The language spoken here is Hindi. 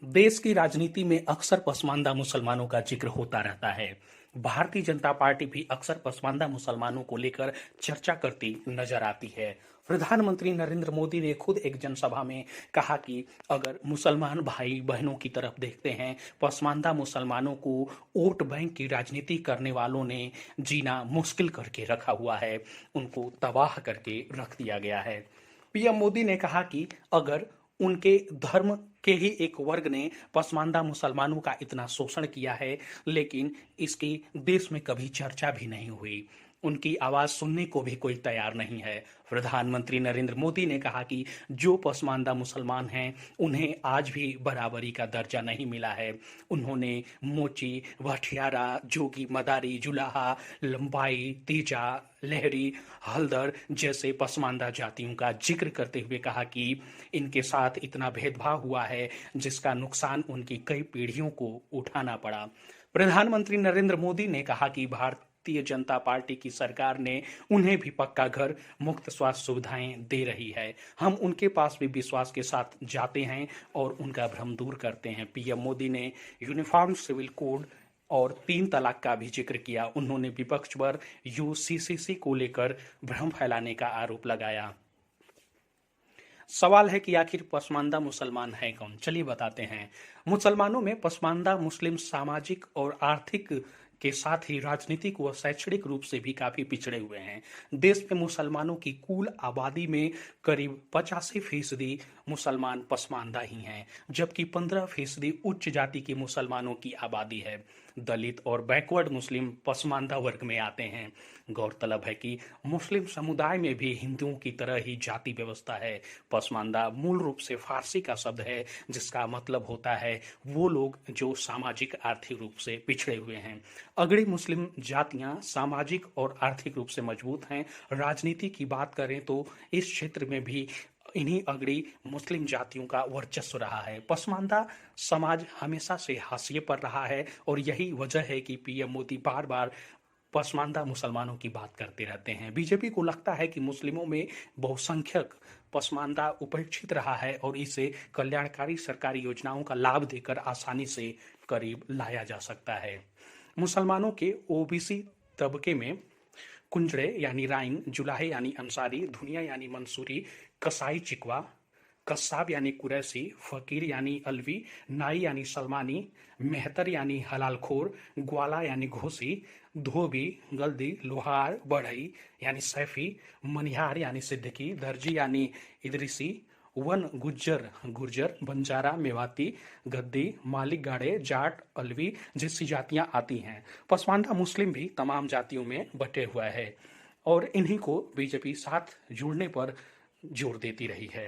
देश की राजनीति में अक्सर पसमानदा मुसलमानों का जिक्र होता रहता है। भारतीय जनता पार्टी भी अक्सर पसमानदा मुसलमानों को लेकर चर्चा करती नजर आती है। प्रधानमंत्री नरेंद्र मोदी ने खुद एक जनसभा में कहा कि अगर मुसलमान भाई बहनों की तरफ देखते हैं, पसमानदा मुसलमानों को वोट बैंक की राजनीति करने वालों ने जीना मुश्किल करके रखा हुआ है, उनको तबाह करके रख दिया गया है। पीएम मोदी ने कहा कि अगर उनके धर्म के ही एक वर्ग ने पसमानदा मुसलमानों का इतना शोषण किया है, लेकिन इसकी देश में कभी चर्चा भी नहीं हुई। उनकी आवाज सुनने को भी कोई तैयार नहीं है। प्रधानमंत्री नरेंद्र मोदी ने कहा कि जो पसमानदा मुसलमान हैं, उन्हें आज भी बराबरी का दर्जा नहीं मिला है। उन्होंने मोची, भठियारा, जोगी, मदारी, जुलाहा, लंबाई, तीजा, लहरी, हल्दर जैसे पसमानदा जातियों का जिक्र करते हुए कहा कि इनके साथ इतना भेदभाव हुआ है, जिसका नुकसान उनकी कई पीढ़ियों को उठाना पड़ा। प्रधानमंत्री नरेंद्र मोदी ने कहा कि भारतीय जनता पार्टी की सरकार ने उन्हें भी पक्का घर, मुफ्त स्वास्थ्य सुविधाएं दे रही है। हम उनके पास भी विश्वास के साथ जाते हैं और उनका भ्रम दूर करते हैं। पीएम मोदी ने यूनिफॉर्म सिविल कोड और 3 तलाक का भी जिक्र किया। उन्होंने विपक्ष पर यूसीसीसी को लेकर भ्रम फैलाने का आरोप लगाया। सवाल है कि आखिर पसमानदा मुसलमान है कौन? चलिए बताते हैं। मुसलमानों में पसमानदा मुस्लिम सामाजिक और आर्थिक के साथ ही राजनीतिक व शैक्षणिक रूप से भी काफी पिछड़े हुए हैं। देश में मुसलमानों की कुल आबादी में करीब 85% मुसलमान पसमानदा ही हैं, जबकि 15% उच्च जाति के मुसलमानों की आबादी है। दलित और बैकवर्ड मुस्लिम पसमानदा वर्ग में आते हैं। गौरतलब है कि मुस्लिम समुदाय में भी हिंदुओं की तरह ही जाति व्यवस्था है। पसमानदा मूल रूप से फारसी का शब्द है, जिसका मतलब होता है वो लोग जो सामाजिक आर्थिक रूप से पिछड़े हुए हैं। अगड़ी मुस्लिम जातियां सामाजिक और आर्थिक रूप से मजबूत हैं। राजनीति की बात करें तो इस क्षेत्र में भी इन्हीं अगड़ी मुस्लिम जातियों का वर्चस्व रहा है। पसमानदा समाज हमेशा से हाशिए पर रहा है और यही वजह है कि पीएम मोदी बार बार पसमानदा मुसलमानों की बात करते रहते हैं। बीजेपी को लगता है कि मुस्लिमों में बहुसंख्यक पसमानदा उपेक्षित रहा है और इसे कल्याणकारी सरकारी योजनाओं का लाभ देकर आसानी से करीब लाया जा सकता है। मुसलमानों के ओबीसी तबके में कुंजड़े यानी राइन, जुलाहे यानी अंसारी, धुनिया यानी मंसूरी, कसाई चिकवा, कस्साब यानी कुरैशी, फकीर यानी अलवी, नाई यानी सलमानी, मेहतर यानी हलालखोर, ग्वाला यानी घोसी, धोबी, गल्दी, लोहार, बढ़ई यानी सैफी, मनिहार यानी सिद्दीकी, दर्जी यानी इदरीसी, वन गुर्जर, बंजारा, मेवाती, गद्दी, मालिक गाड़े, जाट, अलवी जैसी जातियां आती हैं। पसमानदा मुस्लिम भी तमाम जातियों में बटे हुआ है और इन्हीं को बीजेपी साथ जुड़ने पर जोर देती रही है।